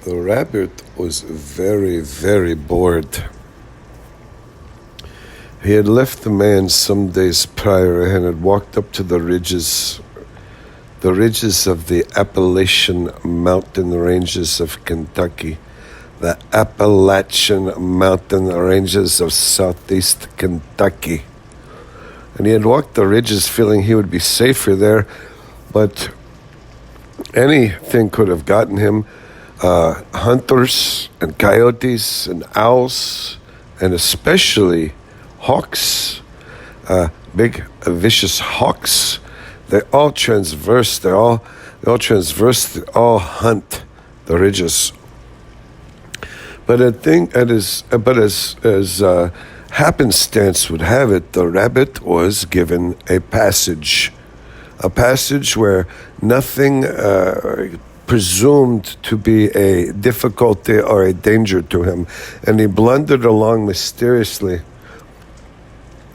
The rabbit was very, very bored. He had left the man some days prior and had walked up to the ridges of the Appalachian mountain ranges of Kentucky, the Appalachian mountain ranges of southeast Kentucky. And he had walked the ridges feeling he would be safer there, but anything could have gotten him. Hunters and coyotes and owls, and especially hawks, big vicious hawks. They all transverse. They all hunt the ridges. But as happenstance would have it, the rabbit was given a passage where nothing presumed to be a difficulty or a danger to him, and he blundered along mysteriously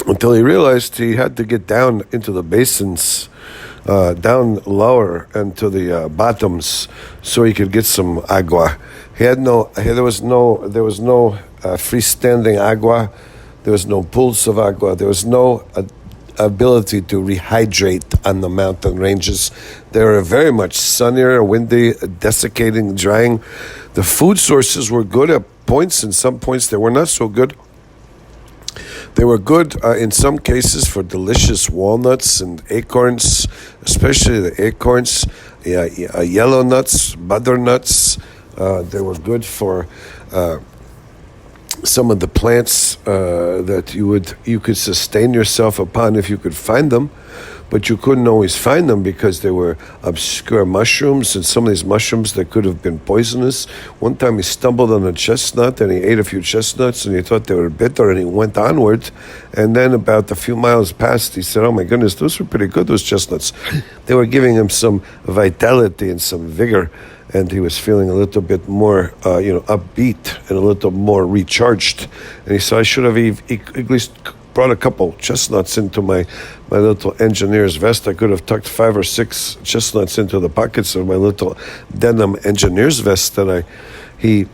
until he realized he had to get down into the basins, down lower into the bottoms, so he could get some agua. There was no freestanding agua. There was no pools of agua. There was no ability to rehydrate on the mountain ranges. They were very much sunnier, windy, desiccating, drying. The food sources were good at points, and some points they were not so good. They were good in some cases for delicious walnuts and acorns, especially the acorns, yellow nuts, butternuts. They were good for some of the plants that you could sustain yourself upon if you could find them, but you couldn't always find them because they were obscure mushrooms, and some of these mushrooms that could have been poisonous. One time he stumbled on a chestnut and he ate a few chestnuts and he thought they were bitter, and he went onward, and then about a few miles past he said, "Oh my goodness, those were pretty good, those chestnuts." They were giving him some vitality and some vigor, and he was feeling a little bit more, upbeat and a little more recharged. And he said, "I should have at least brought a couple chestnuts into my little engineer's vest. I could have tucked 5 or 6 chestnuts into the pockets of my little denim engineer's vest that he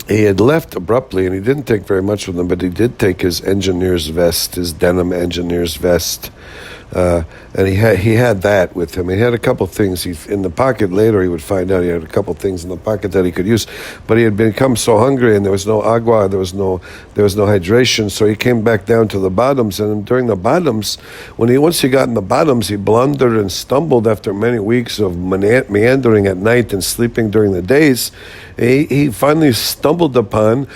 had left abruptly, and he didn't take very much with him, but he did take his engineer's vest, his denim engineer's vest. And he had that with him. He had a couple things in the pocket. Later he would find out he had a couple things in the pocket that he could use, but he had become so hungry, and there was no agua, there was no hydration, so he came back down to the bottoms. And during the bottoms, once he got in the bottoms, he blundered and stumbled after many weeks of meandering at night and sleeping during the days. He finally stumbled upon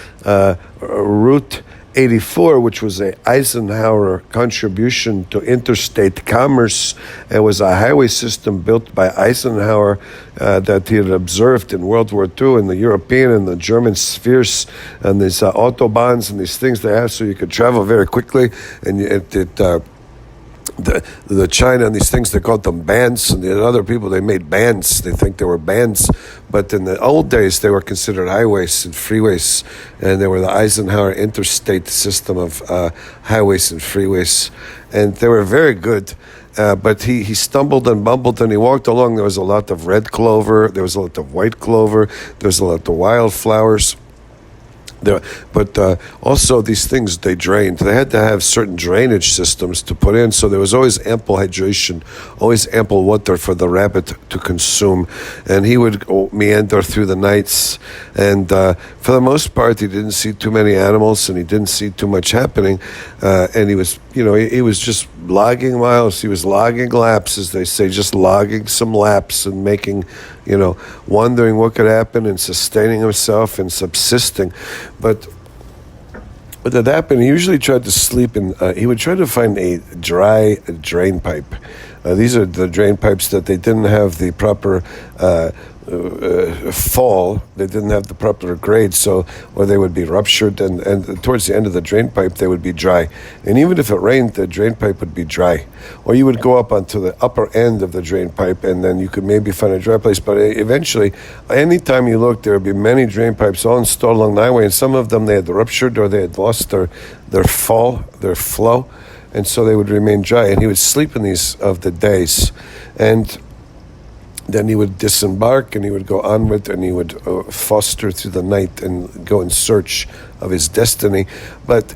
Route 84, which was a Eisenhower contribution to interstate commerce. It was a highway system built by Eisenhower that he had observed in World War II in the European and the German spheres, and these autobahns and these things they have so you could travel very quickly. And the China and these things, they called them bands, and the other people, they made bands. They think they were bands, but in the old days they were considered highways and freeways, and they were the Eisenhower interstate system of highways and freeways, and they were very good. But he stumbled and bumbled, and he walked along. There was a lot of red clover, there was a lot of white clover, there was a lot of wildflowers. But also these things, they drained. They had to have certain drainage systems to put in, so there was always ample hydration, always ample water for the rabbit to consume. And he would meander through the nights, and for the most part he didn't see too many animals, and he didn't see too much happening, and he was just logging miles. He was logging laps, as they say, just logging some laps and making, wondering what could happen and sustaining himself and subsisting. But what had happened, he usually tried to sleep in, he would try to find a dry drain pipe. These are the drain pipes that they didn't have the proper fall, they didn't have the proper grade, or they would be ruptured, and towards the end of the drain pipe they would be dry. And even if it rained, the drain pipe would be dry. Or you would go up onto the upper end of the drain pipe, and then you could maybe find a dry place. But eventually, anytime you looked, there would be many drain pipes all installed along the highway, and some of them they had ruptured, or they had lost their flow, and so they would remain dry. And he would sleep in these of the days. And Then he would disembark and he would go onward and he would foster through the night and go in search of his destiny. But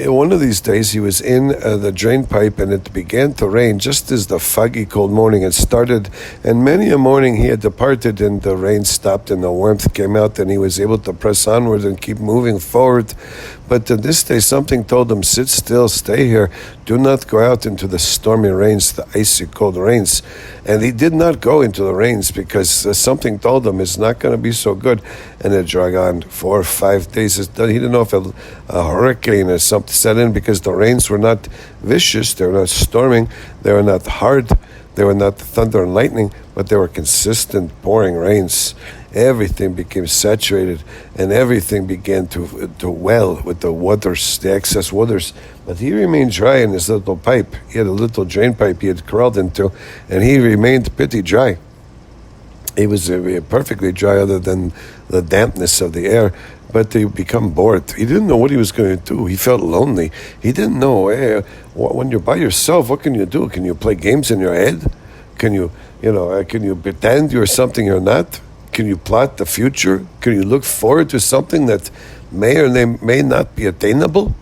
one of these days he was in the drain pipe and it began to rain just as the foggy cold morning had started, and many a morning he had departed and the rain stopped and the warmth came out and he was able to press onward and keep moving forward. But this day something told him, sit still, stay here, do not go out into the stormy rains, the icy cold rains. And he did not go into the rains because something told him it's not going to be so good. And it dragged on 4 or 5 days. He didn't know if a hurricane or something set in because the rains were not vicious, they were not storming, they were not hard, they were not thunder and lightning, but they were consistent pouring rains. Everything became saturated and everything began to well with the waters, the excess waters. But he remained dry in his little pipe. He had a little drain pipe he had crawled into, and he remained pretty dry. He was perfectly dry other than the dampness of the air, but he become bored. He didn't know what he was going to do. He felt lonely. He didn't know, when you're by yourself, what can you do? Can you play games in your head? Can you pretend you're something you're not? Can you plot the future? Can you look forward to something that may or may not be attainable?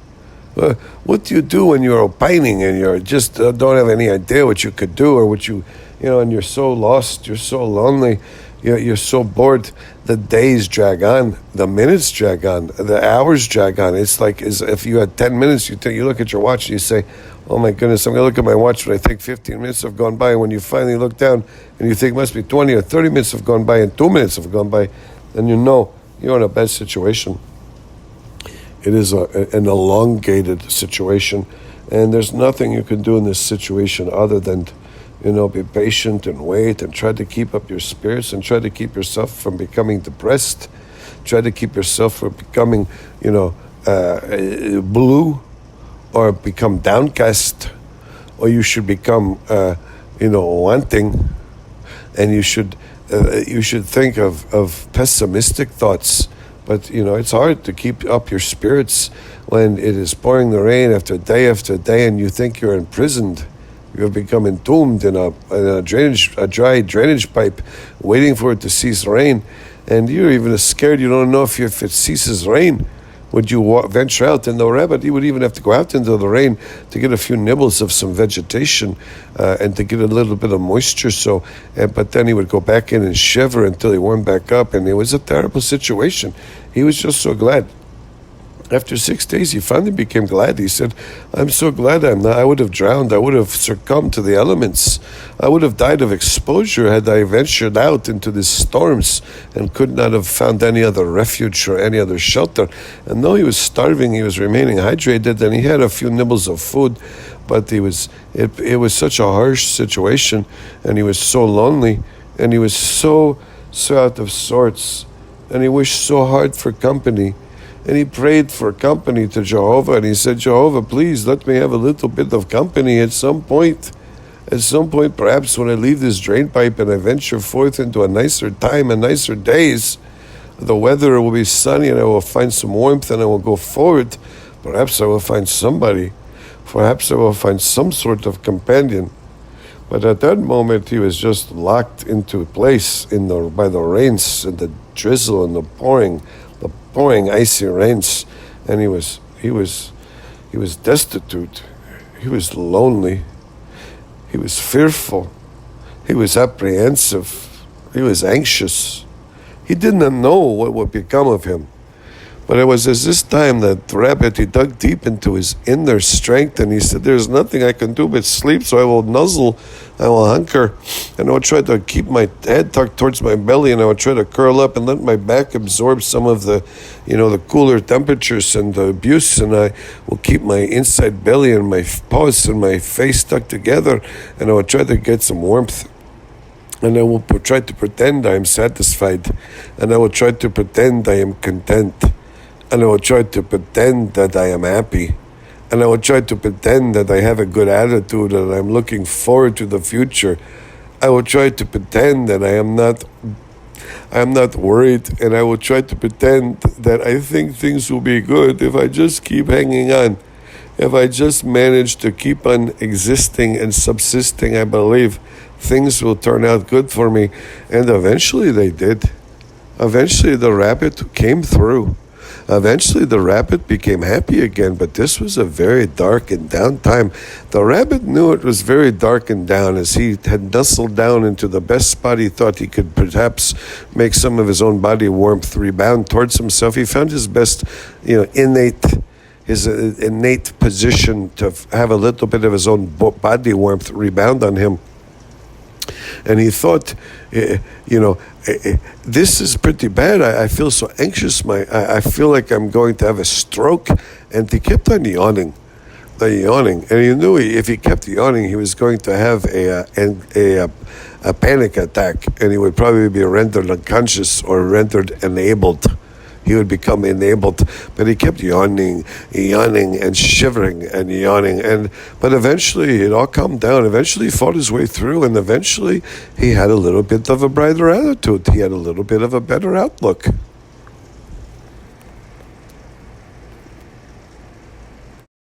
What do you do when you're opining and you're just don't have any idea what you could do or what and you're so lost, you're so lonely, you're so bored. The days drag on, the minutes drag on, the hours drag on. It's like as if you had 10 minutes, you look at your watch and you say, oh my goodness, I'm going to look at my watch, but I think 15 minutes have gone by. And when you finally look down and you think it must be 20 or 30 minutes have gone by and 2 minutes have gone by, then you know you're in a bad situation. It is an elongated situation, and there's nothing you can do in this situation other than, be patient and wait and try to keep up your spirits and try to keep yourself from becoming depressed. Try to keep yourself from becoming, blue or become downcast, or you should become, wanting, and you should think of pessimistic thoughts. But, it's hard to keep up your spirits when it is pouring the rain after day, and you think you're imprisoned. You have become entombed in a dry drainage pipe, waiting for it to cease rain. And you're even scared, you don't know if it ceases rain. Would you venture out? And the rabbit, he would even have to go out into the rain to get a few nibbles of some vegetation and to get a little bit of moisture. But then he would go back in and shiver until he warmed back up. And it was a terrible situation. He was just so glad. After 6 days, he finally became glad. He said, I'm so glad I would have drowned. I would have succumbed to the elements. I would have died of exposure had I ventured out into these storms and could not have found any other refuge or any other shelter. And though he was starving, he was remaining hydrated, and he had a few nibbles of food, but it was such a harsh situation, and he was so lonely, and he was so out of sorts, and he wished so hard for company. And he prayed for company to Jehovah, and he said, Jehovah, please let me have a little bit of company at some point. At some point, perhaps when I leave this drain pipe and I venture forth into a nicer time and nicer days, the weather will be sunny and I will find some warmth and I will go forward. Perhaps I will find somebody. Perhaps I will find some sort of companion. But at that moment, he was just locked into place by the rains and the drizzle and the pouring icy rains, and he was destitute, he was lonely, he was fearful, he was apprehensive, he was anxious. He did not know what would become of him. But it was at this time that the rabbit, he dug deep into his inner strength, and he said, there's nothing I can do but sleep, so I will nuzzle, I will hunker, and I will try to keep my head tucked towards my belly, and I will try to curl up and let my back absorb some of the cooler temperatures and the abuse, and I will keep my inside belly and my paws and my face tucked together, and I will try to get some warmth. And I will try to pretend I am satisfied, and I will try to pretend I am content. And I will try to pretend that I am happy. And I will try to pretend that I have a good attitude and I'm looking forward to the future. I will try to pretend that I am not worried, and I will try to pretend that I think things will be good if I just keep hanging on. If I just manage to keep on existing and subsisting, I believe things will turn out good for me. And eventually they did. Eventually the rabbit came through. Eventually the rabbit became happy again, but this was a very dark and down time. The rabbit knew it was very dark and down as he had nestled down into the best spot he thought he could perhaps make some of his own body warmth rebound towards himself. He found his best, his innate position to have a little bit of his own body warmth rebound on him. And he thought, this is pretty bad. I feel so anxious. I feel like I'm going to have a stroke. And he kept on yawning. And he knew if he kept yawning, he was going to have a panic attack. And he would probably be rendered unconscious or rendered enabled. He would become enabled, but he kept yawning and shivering and yawning. But eventually it all calmed down. Eventually he fought his way through, and eventually he had a little bit of a brighter attitude. He had a little bit of a better outlook.